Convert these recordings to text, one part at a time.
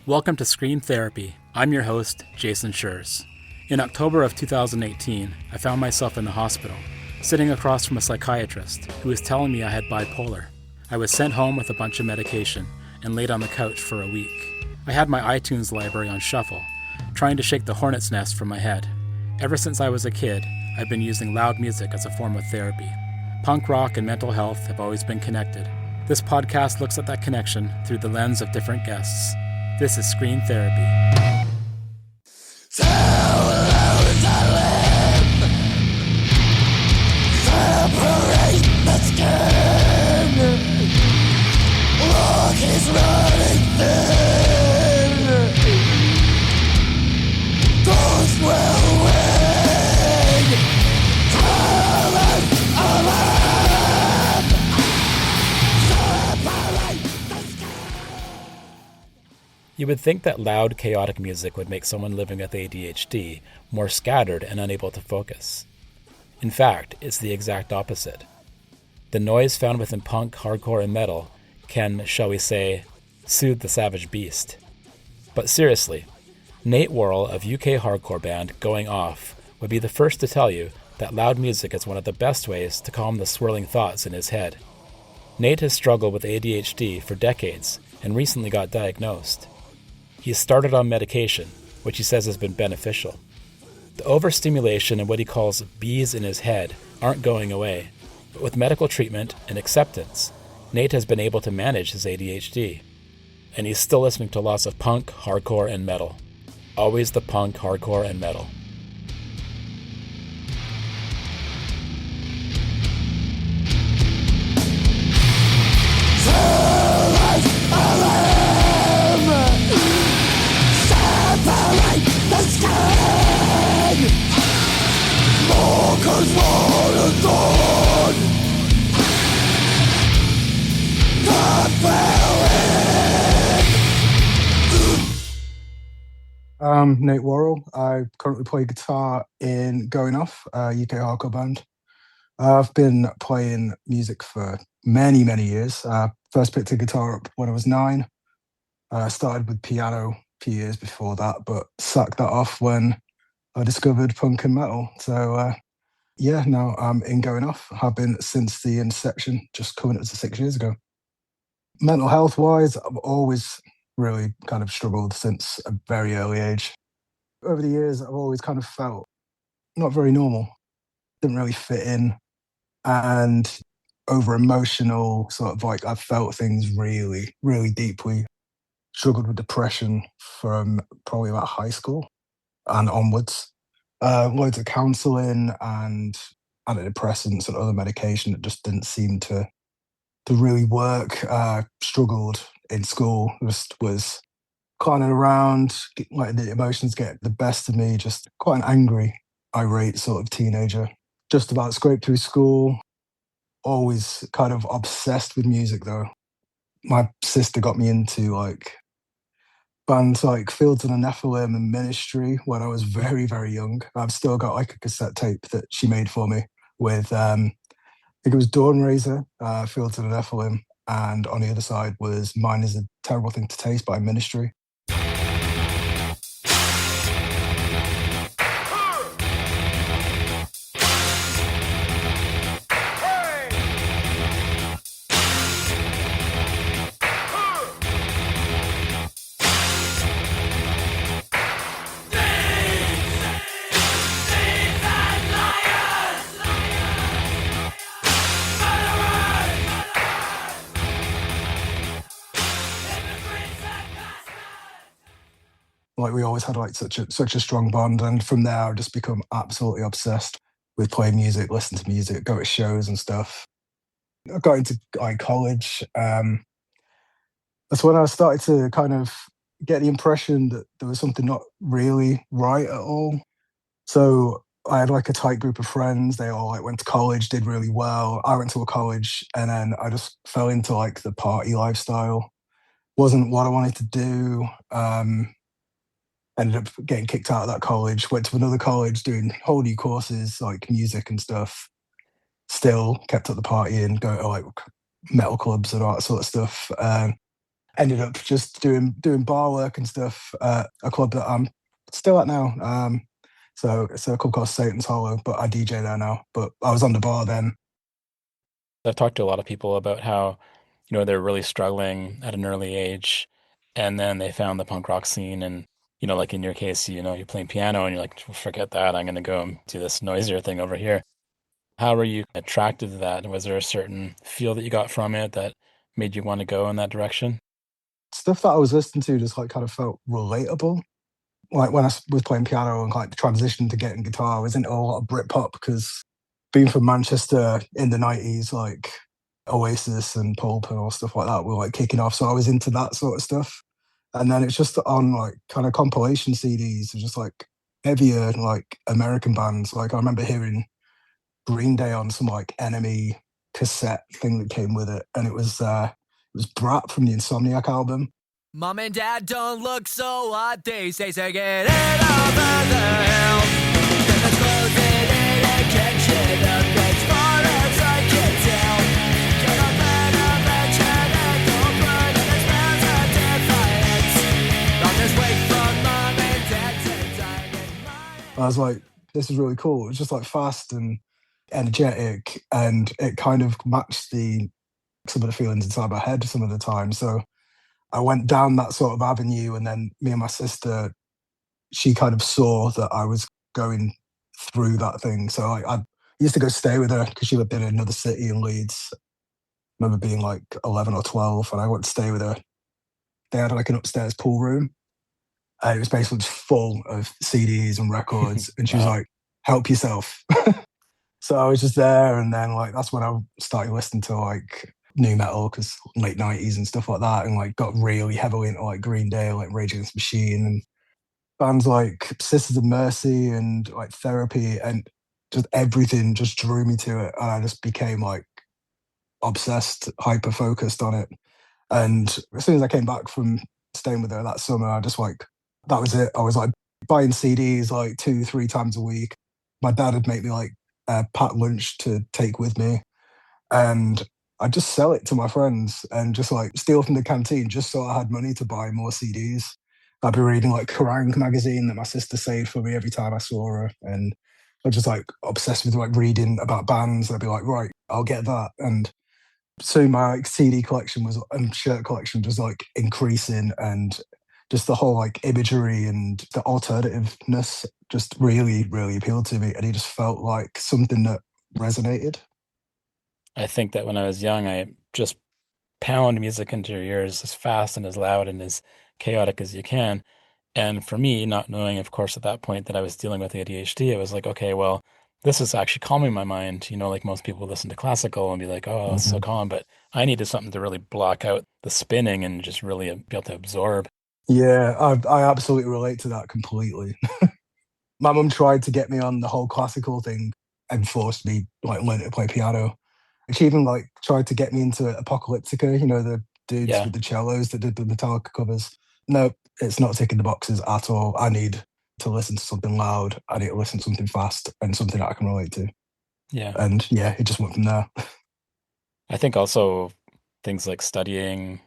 Welcome to Scream Therapy. I'm your host, Jason Schreurs. In October of 2018, I found myself in the hospital, sitting across from a psychiatrist who was telling me I had bipolar. I was sent home with a bunch of medication and laid on the couch for a week. I had my iTunes library on shuffle, trying to shake the hornet's nest from my head. Ever since I was a kid, I've been using loud music as a form of therapy. Punk rock and mental health have always been connected. This podcast looks at that connection through the lens of different guests. This is Scream Therapy. So alone I live. Separate the skin. Look is running thin. Ghost will win. Silent alive. Separate the skin. You would think that loud, chaotic music would make someone living with ADHD more scattered and unable to focus. In fact, it's the exact opposite. The noise found within punk, hardcore, and metal can, shall we say, soothe the savage beast. But seriously, Nate Worrall of UK hardcore band Going Off would be the first to tell you that loud music is one of the best ways to calm the swirling thoughts in his head. Nate has struggled with ADHD for decades and recently got diagnosed. He's started on medication, which he says has been beneficial. The overstimulation and what he calls bees in his head aren't going away, but with medical treatment and acceptance, Nate has been able to manage his ADHD. And he's still listening to lots of punk, hardcore, and metal. Always the punk, hardcore, and metal. Separate the skin. Walkers war and dawn. God Nate Worrall. I currently play guitar in Going Off, a UK hardcore band. I've been playing music for many, many years. First picked a guitar up when I was 9. I started with piano a few years before that, but sacked that off when I discovered punk and metal. So now I'm in Going Off. I've been since the inception, just coming up to 6 years ago. Mental health wise, I've always really kind of struggled since a very early age. Over the years, I've always kind of felt not very normal, didn't really fit in, and over emotional, sort of like I've felt things really, really deeply. Struggled with depression from probably about high school and onwards. Loads of counselling and antidepressants and other medication that just didn't seem to really work. Struggled in school, just was clowning around, letting the emotions get the best of me, just quite an angry, irate sort of teenager. Just about scraped through school, always kind of obsessed with music though. My sister got me into like bands like Fields and the Nephilim and Ministry when I was very, very young. I've still got like a cassette tape that she made for me with, I think it was Dawn Razor, Fields and the Nephilim, and on the other side was Mine Is a Terrible Thing to Taste by Ministry. Like we always had like such a strong bond, and from there I've just become absolutely obsessed with playing music, listen to music, go to shows and stuff. I got into like college. That's when I started to kind of get the impression that there was something not really right at all. So I had like a tight group of friends. They all like went to college, did really well. I went to a college, and then I just fell into like the party lifestyle. Wasn't what I wanted to do. Ended up getting kicked out of that college, went to another college doing whole new courses like music and stuff. Still kept up the partying, go to like metal clubs and all that sort of stuff. ended up just doing bar work and stuff at a club that I'm still at now. So it's a club called Satan's Hollow, but I DJ there now. But I was on the bar then. I've talked to a lot of people about how, they're really struggling at an early age, and then they found the punk rock scene, and like in your case, you're playing piano, and you're like, forget that, I'm gonna go and do this noisier thing over here. How were you attracted to that? Was there a certain feel that you got from it that made you want to go in that direction? Stuff that I was listening to just like kind of felt relatable. Like when I was playing piano and like the transition to getting guitar, I was into a lot of Britpop because being from Manchester in the 90s, like Oasis and Pulp and all stuff like that were like kicking off. So I was into that sort of stuff. And then it's just on like kind of compilation CDs and just like heavier like American bands. Like I remember hearing Green Day on some like Enemy cassette thing that came with it. And it was Brat from the Insomniac album. Mom and Dad don't look so hot these days. They're getting over the hill. Then let's close it in and catch it up as far as I can tell. Get a better mention and don't burn in the smells of defiance. I'll just wait for Mom and Dad to die. I was like, this is really cool. It was just like fast and energetic, and it kind of matched some of the feelings inside my head some of the time. So I went down that sort of avenue, and then me and my sister, she kind of saw that I was going through that thing. So I used to go stay with her because she lived in another city in Leeds. I remember being like 11 or 12, and I went to stay with her. They had like an upstairs pool room, and it was basically just full of CDs and records. And she was like, help yourself. So I was just there, and then like that's when I started listening to like new metal, because late 90s and stuff like that, and like got really heavily into like Green Day, like Rage Against the Machine, and bands like Sisters of Mercy and like Therapy, and just everything just drew me to it, and I just became like obsessed, hyper focused on it. And as soon as I came back from staying with her that summer, I just like, that was it. I was like buying CDs like 2-3 times a week. My dad would make me like pack lunch to take with me, and I'd just sell it to my friends and just like steal from the canteen just so I had money to buy more CDs. I'd be reading like Kerrang magazine that my sister saved for me every time I saw her, and I was just like obsessed with like reading about bands. I'd be like, right, I'll get that. And soon my like, CD collection was and shirt collection was like increasing, and just the whole like imagery and the alternativeness just really, really appealed to me. And it just felt like something that resonated. I think that when I was young, I just pound music into your ears as fast and as loud and as chaotic as you can. And for me, not knowing, of course, at that point that I was dealing with ADHD, I was like, okay, well, this is actually calming my mind. Like most people listen to classical and be like, oh, it's so calm. But I needed something to really block out the spinning and just really be able to absorb. Yeah, I absolutely relate to that completely. My mum tried to get me on the whole classical thing and forced me like learn to play piano. She even like tried to get me into Apocalyptica, the dudes Yeah. with the cellos that did the Metallica covers. No, it's not ticking the boxes at all. I need to listen to something loud. I need to listen to something fast and something that I can relate to. Yeah. And yeah, it just went from there. I think also things like studying.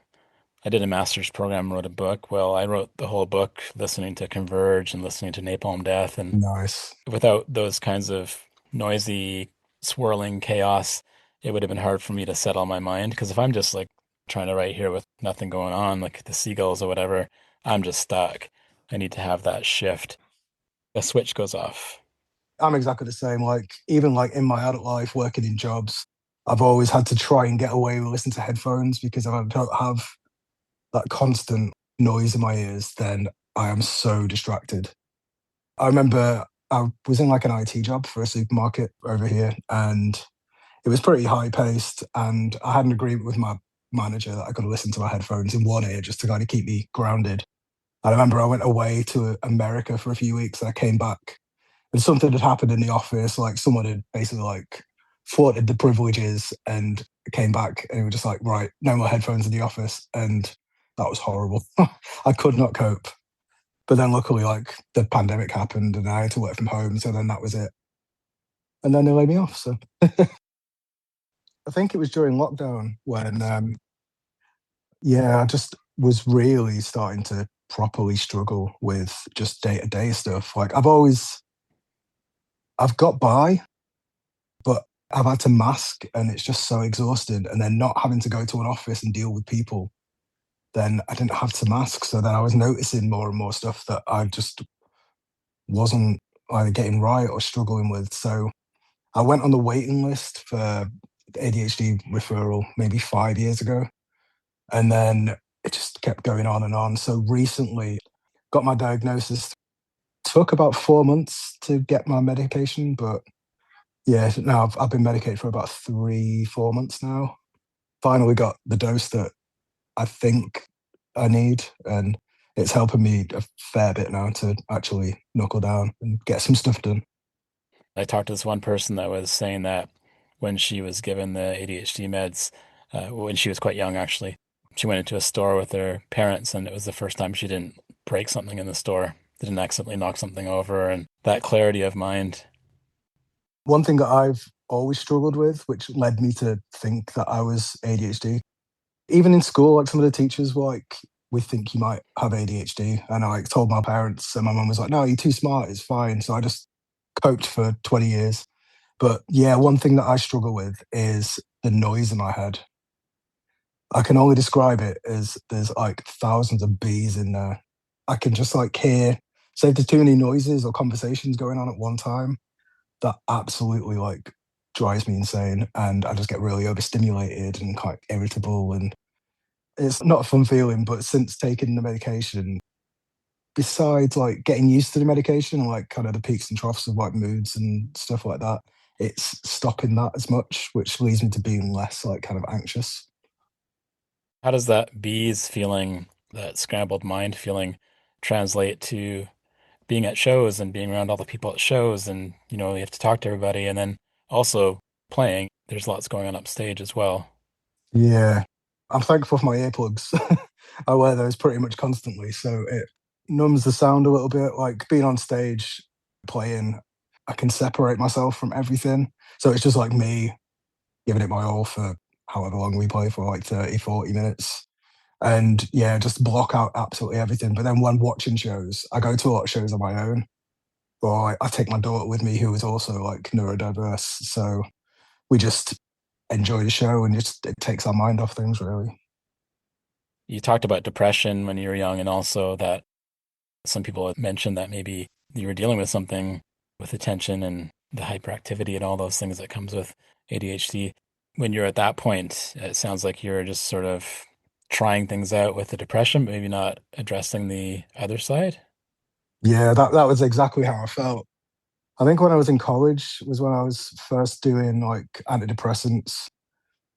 I did a master's program, wrote a book. Well, I wrote the whole book listening to Converge and listening to Napalm Death. And Nice. without those kinds of noisy, swirling chaos, it would have been hard for me to settle my mind. Because if I'm just like trying to write here with nothing going on, like the seagulls or whatever, I'm just stuck. I need to have that shift. The switch goes off. I'm exactly the same. Like even like in my adult life, working in jobs, I've always had to try and get away with listening to headphones, because if I don't have that constant noise in my ears, then I am so distracted. I remember I was in like an IT job for a supermarket over here, and it was pretty high paced. And I had an agreement with my manager that I could listen to my headphones in one ear just to kind of keep me grounded. I remember I went away to America for a few weeks, and I came back, and something had happened in the office. Like someone had basically like flaunted the privileges and came back, and it was just like, right, no more headphones in the office. And that was horrible. I could not cope. But then luckily, like the pandemic happened and I had to work from home. So then that was it. And then they laid me off. So I think it was during lockdown when, yeah, just was really starting to properly struggle with just day-to-day stuff. Like I've got by, but I've had to mask, and it's just so exhausting. And then not having to go to an office and deal with people, then I didn't have to mask. So then I was noticing more and more stuff that I just wasn't either getting right or struggling with. So I went on the waiting list for ADHD referral maybe 5 years ago. And then it just kept going on and on. So recently got my diagnosis. Took about 4 months to get my medication, but yeah, now I've been medicated for about 3, 4 months now. Finally got the dose that I think I need, and it's helping me a fair bit now to actually knuckle down and get some stuff done. I talked to this one person that was saying that when she was given the ADHD meds, when she was quite young, actually, she went into a store with her parents, and it was the first time she didn't break something in the store, didn't accidentally knock something over, and that clarity of mind. One thing that I've always struggled with, which led me to think that I was ADHD, even in school, like some of the teachers were like, we think you might have ADHD. And I like told my parents, and my mum was like, no, you're too smart, it's fine. So I just coped for 20 years. But yeah, one thing that I struggle with is the noise in my head. I can only describe it as there's like thousands of bees in there. I can just like hear, say if there's too many noises or conversations going on at one time, that absolutely like drives me insane. And I just get really overstimulated and quite irritable. And it's not a fun feeling, but since taking the medication, besides like getting used to the medication and like kind of the peaks and troughs of like moods and stuff like that, it's stopping that as much, which leads me to being less like kind of anxious. How does that bees feeling, that scrambled mind feeling, translate to being at shows and being around all the people at shows, and you have to talk to everybody, and then also playing? There's lots going on upstage as well. Yeah. I'm thankful for my earplugs. I wear those pretty much constantly. So it numbs the sound a little bit. Like being on stage playing, I can separate myself from everything. So it's just like me giving it my all for however long we play for, like 30, 40 minutes. And yeah, just block out absolutely everything. But then when watching shows, I go to a lot of shows on my own. Or I take my daughter with me, who is also like neurodiverse. So we just enjoy the show, and just it takes our mind off things really. You talked about depression when you were young, and also that some people have mentioned that maybe you were dealing with something with attention and the hyperactivity and all those things that comes with ADHD. When you're at that point, it sounds like you're just sort of trying things out with the depression, but maybe not addressing the other side. Yeah, that was exactly how I felt. I think when I was in college was when I was first doing like antidepressants.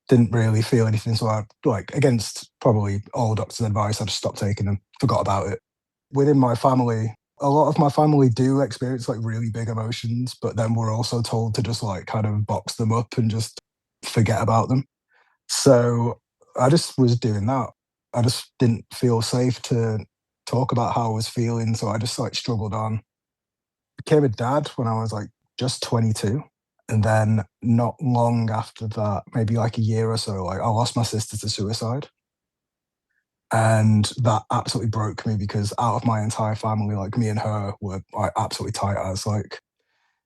Didn't really feel anything, so I like against probably all doctors' advice, I just stopped taking them, forgot about it. Within my family, a lot of my family do experience like really big emotions, but then we're also told to just like kind of box them up and just forget about them. So I just was doing that. I just didn't feel safe to talk about how I was feeling, so I just like struggled on. Became a dad when I was like just 22. And then not long after that, maybe like a year or so, like I lost my sister to suicide. And that absolutely broke me, because out of my entire family, like me and her were like absolutely tight as. Like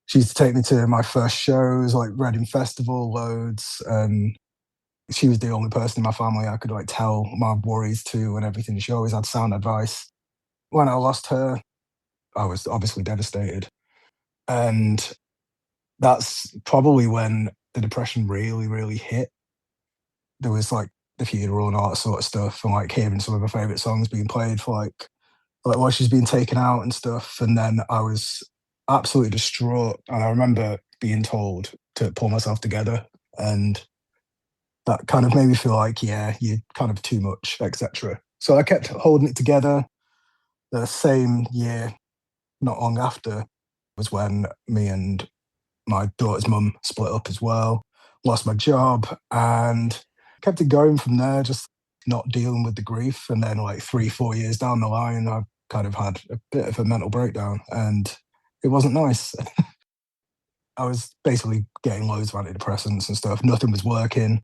she used to take me to my first shows, like Reading Festival, loads. And she was the only person in my family I could like tell my worries to and everything. She always had sound advice. When I lost her, I was obviously devastated. And that's probably when the depression really, really hit. There was like the funeral and all that sort of stuff, and like hearing some of her favourite songs being played for like while she's being taken out and stuff. And then I was absolutely distraught. And I remember being told to pull myself together. And that kind of made me feel like, yeah, you're kind of too much, etc. So I kept holding it together. The same year, not long after, was when me and my daughter's mum split up as well, lost my job, and kept it going from there, just not dealing with the grief. And then like 3, 4 years down the line, I kind of had a bit of a mental breakdown, and it wasn't nice. I was basically getting loads of antidepressants and stuff. Nothing was working.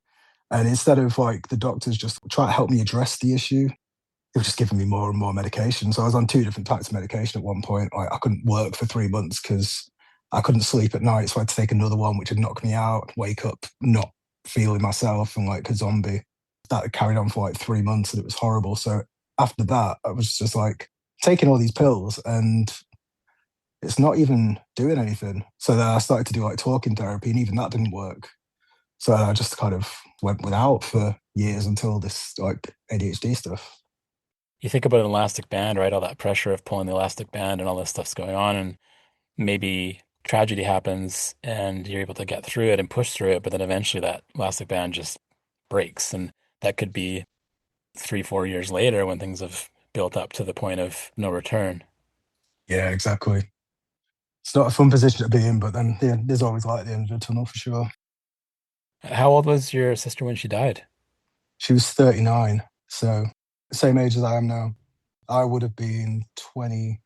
And instead of like the doctors just try to help me address the issue, it was just giving me more and more medication. So I was on 2 different types of medication at one point. Like I couldn't work for 3 months because I couldn't sleep at night. So I had to take another one, which would knock me out, wake up not feeling myself and like a zombie. That carried on for like 3 months and it was horrible. So after that, I was just like taking all these pills and it's not even doing anything. So then I started to do like talking therapy and even that didn't work. So I just kind of went without for years until this like ADHD stuff. You think about an elastic band, right? All that pressure of pulling the elastic band and all this stuff's going on, and maybe tragedy happens and you're able to get through it and push through it, but then eventually that elastic band just breaks. And that could be 3, 4 years later when things have built up to the point of no return. Yeah, exactly. It's not a fun position to be in, but then yeah, there's always light at the end of the tunnel for sure. How old was your sister when she died? She was 39, so same age as I am now. I would have been 20,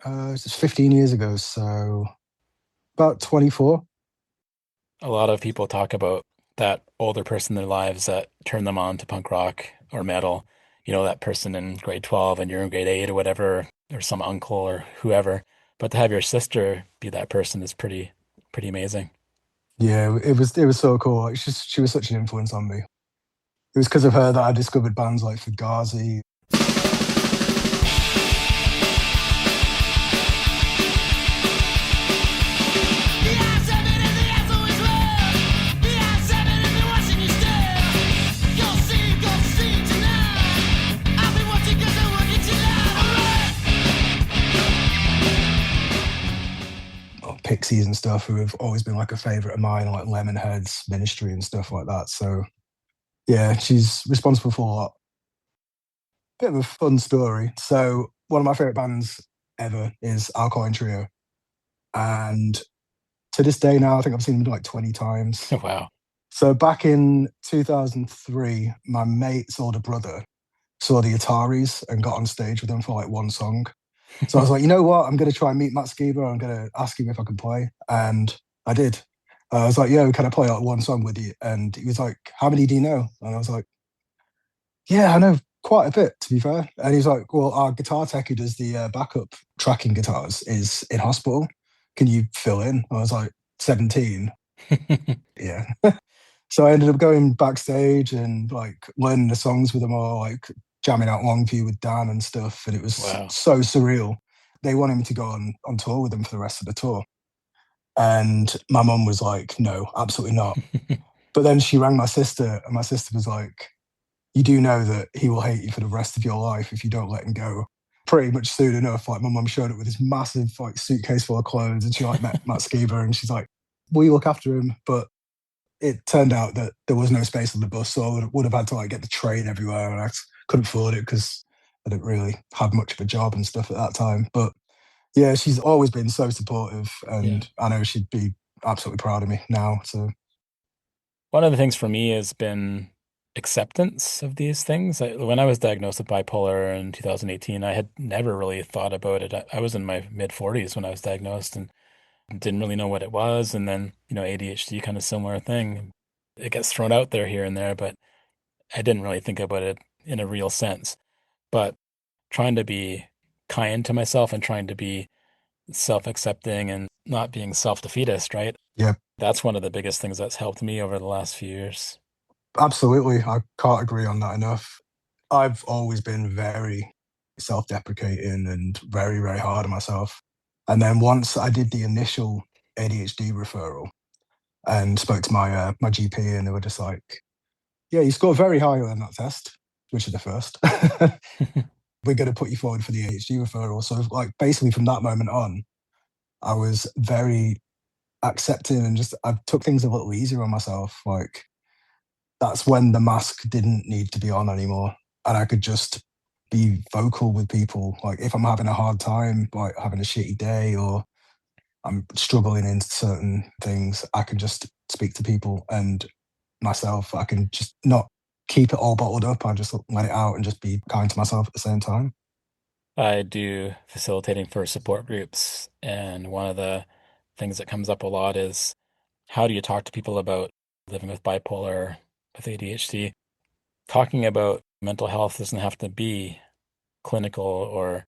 it's 15 years ago, so about 24. A lot of people talk about that older person in their lives that turned them on to punk rock or metal. You know, that person in grade 12 and you're in grade 8 or whatever, or some uncle or whoever. But to have your sister be that person is pretty amazing. Yeah, it was so cool. Like, she was such an influence on me. It was because of her that I discovered bands like Fugazi. Pixies and stuff, who have always been like a favorite of mine, like Lemonheads, Ministry, and stuff like that. So yeah, she's responsible for a lot. Bit of a fun story. So one of my favorite bands ever is Alkaline Trio, and to this day now, I think I've seen them like 20 times. Wow. So back in 2003, my mate's older brother saw the Ataris and got on stage with them for like one song. So I was like, you know what? I'm going to try and meet Matt Skiba. I'm going to ask him if I can play. And I did. I was like, yo, can I play like one song with you? And he was like, how many do you know? And I was like, yeah, I know quite a bit, to be fair. And he's like, well, our guitar tech who does the backup tracking guitars is in hospital. Can you fill in? I was like, 17. Yeah. So I ended up going backstage and like learning the songs with them all, like jamming out Longview with Dan and stuff. And it was Wow. so surreal. They wanted me to go on tour with them for the rest of the tour. And my mum was like, no, absolutely not. But then she rang my sister and my sister was like, you do know that he will hate you for the rest of your life if you don't let him go. Pretty much soon enough, like my mum showed up with this massive like suitcase full of clothes and she like met Matt Skiba and she's like, will you look after him? But it turned out that there was no space on the bus, so I would have had to like get the train everywhere, and I couldn't afford it because I didn't really have much of a job and stuff at that time. But yeah, she's always been so supportive, Yeah. and I know she'd be absolutely proud of me now. So One of the things for me has been acceptance of these things. When I was diagnosed with bipolar in 2018, I had never really thought about it. I was in my mid 40s when I was diagnosed and didn't really know what it was. And then, ADHD, kind of similar thing. It gets thrown out there here and there, but I didn't really think about it in a real sense. But trying to be kind to myself and trying to be self-accepting and not being self-defeatist, right? yeah, That's one of the biggest things that's helped me over the last few years. absolutely, I can't agree on that enough. I've always been very self-deprecating and very, very hard on myself. And then once I did the initial ADHD referral and spoke to my GP, and they were just like, yeah, you scored very high on that test, which is the first. We're going to put you forward for the ADHD referral. So, like, basically from that moment on, I was very accepting and just I took things a little easier on myself. Like, that's when the mask didn't need to be on anymore, and I could just be vocal with people. Like, if I'm having a hard time, like having a shitty day, or I'm struggling in certain things, I can just speak to people and myself. I can just not keep it all bottled up. I just let it out and just be kind to myself at the same time. I do facilitating for support groups, and one of the things that comes up a lot is how do you talk to people about living with bipolar, with ADHD? Talking about mental health doesn't have to be clinical, or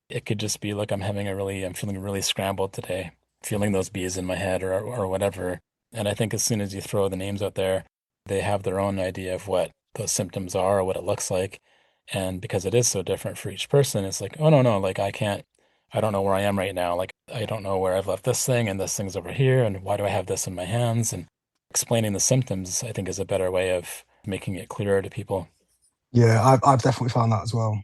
it could just be like I'm feeling really scrambled today, feeling those bees in my head or whatever. And I think as soon as you throw the names out there, they have their own idea of what those symptoms are or what it looks like. And because it is so different for each person, it's like, oh, no, like I don't know where I am right now. Like, I don't know where I've left this thing and this thing's over here. And why do I have this in my hands? And explaining the symptoms, I think, is a better way of making it clearer to people. Yeah, I've definitely found that as well.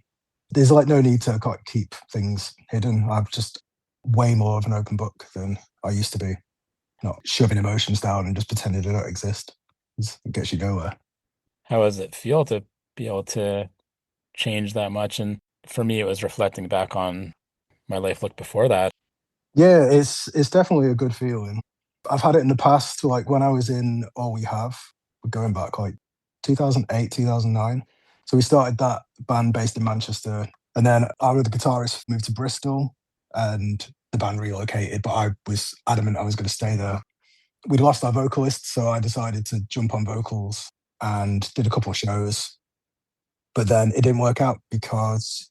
There's like no need to keep things hidden. I'm just way more of an open book than I used to be. Not shoving emotions down and just pretending they don't exist. It gets you nowhere. How does it feel to be able to change that much? And for me, it was reflecting back on my life look before that. Yeah, it's definitely a good feeling. I've had it in the past, like when I was in All We Have, going back like 2008, 2009. So we started that band based in Manchester. And then our other guitarist moved to Bristol and the band relocated, but I was adamant I was going to stay there. We'd lost our vocalist, so I decided to jump on vocals and did a couple of shows. But then it didn't work out because,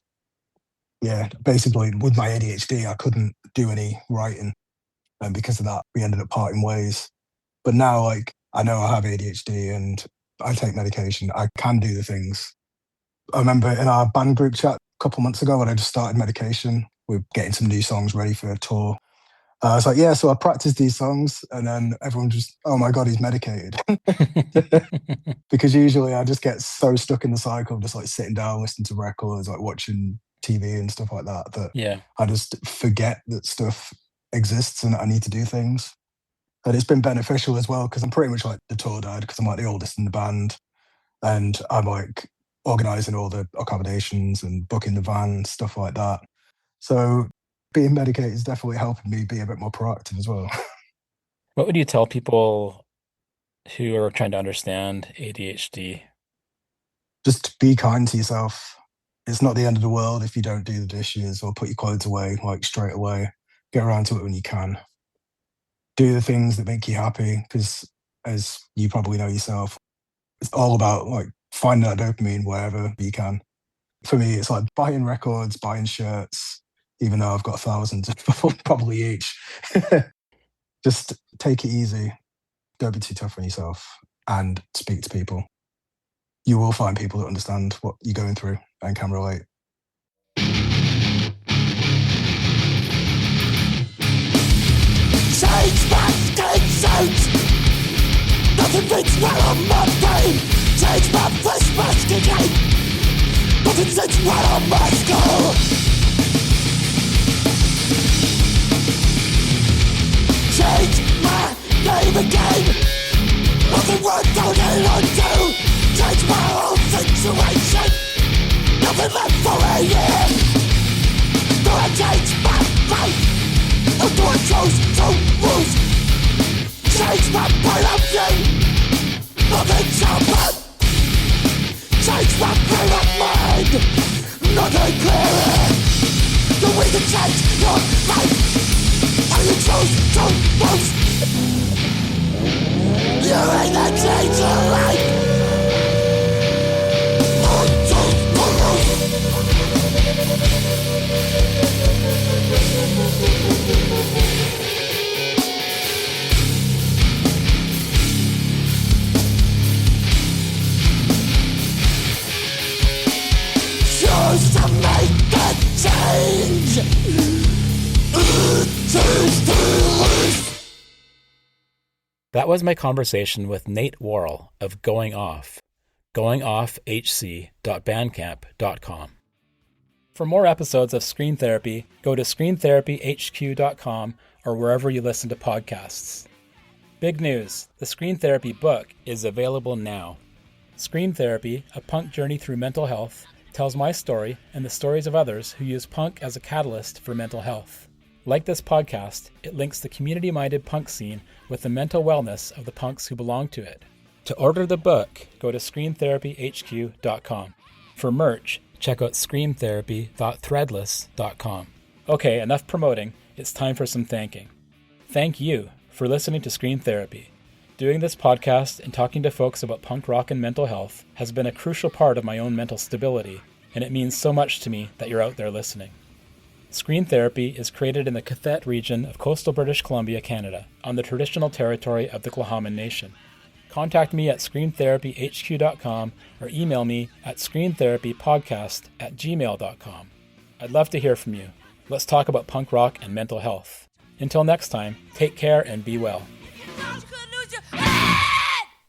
yeah, basically with my ADHD, I couldn't do any writing. And because of that, we ended up parting ways. But now, like, I know I have ADHD and I take medication. I can do the things. I remember in our band group chat a couple months ago when I just started medication, we were getting some new songs ready for a tour. I was like, yeah, so I practiced these songs, and then everyone just, oh my God, he's medicated. Because usually I just get so stuck in the cycle of just like sitting down, listening to records, like watching TV and stuff like that, that Yeah. I just forget that stuff exists and I need to do things. And it's been beneficial as well because I'm pretty much like the tour dad because I'm like the oldest in the band, and I'm like organising all the accommodations and booking the van, stuff like that. So being medicated is definitely helping me be a bit more proactive as well. What would you tell people who are trying to understand ADHD? Just be kind to yourself. It's not the end of the world if you don't do the dishes or put your clothes away like straight away. Get around to it when you can. Do the things that make you happy because, as you probably know yourself, it's all about like finding that dopamine wherever you can. For me, it's like buying records, buying shirts, even though I've got thousands probably each. Just take it easy. Don't be too tough on yourself and speak to people. You will find people that understand what you're going through and can relate. Change my skin suit. Nothing fits well on my brain. Change my face mask again. Nothing sits well on my skull. Change my name again. Nothing worth holding on to. Change my whole situation. Nothing left for a year. Do I change my life? Or do I choose to lose? Change my point of view. Nothing's happened. Change my frame of mind. Nothing clearer. Do we can change your life? Or you choose to lose? You ain't that change your life. Or choose to lose. Choose to make a change. Choose to lose. That was my conversation with Nate Worrall of Going Off, goingoffhc.bandcamp.com. For more episodes of Screen Therapy, go to screentherapyhq.com or wherever you listen to podcasts. Big news, the Screen Therapy book is available now. Screen Therapy, A Punk Journey Through Mental Health, tells my story and the stories of others who use punk as a catalyst for mental health. Like this podcast, it links the community-minded punk scene with the mental wellness of the punks who belong to it. To order the book, go to screentherapyhq.com. For merch, check out screamtherapy.threadless.com. Okay, enough promoting. It's time for some thanking. Thank you for listening to Screen Therapy. Doing this podcast and talking to folks about punk rock and mental health has been a crucial part of my own mental stability. and it means so much to me that you're out there listening. Screen Therapy is created in the Cathet region of coastal British Columbia, Canada, on the traditional territory of the Tla'amin Nation. Contact me at screentherapyhq.com or email me at screentherapypodcast@gmail.com. I'd love to hear from you. Let's talk about punk rock and mental health. Until next time, take care and be well.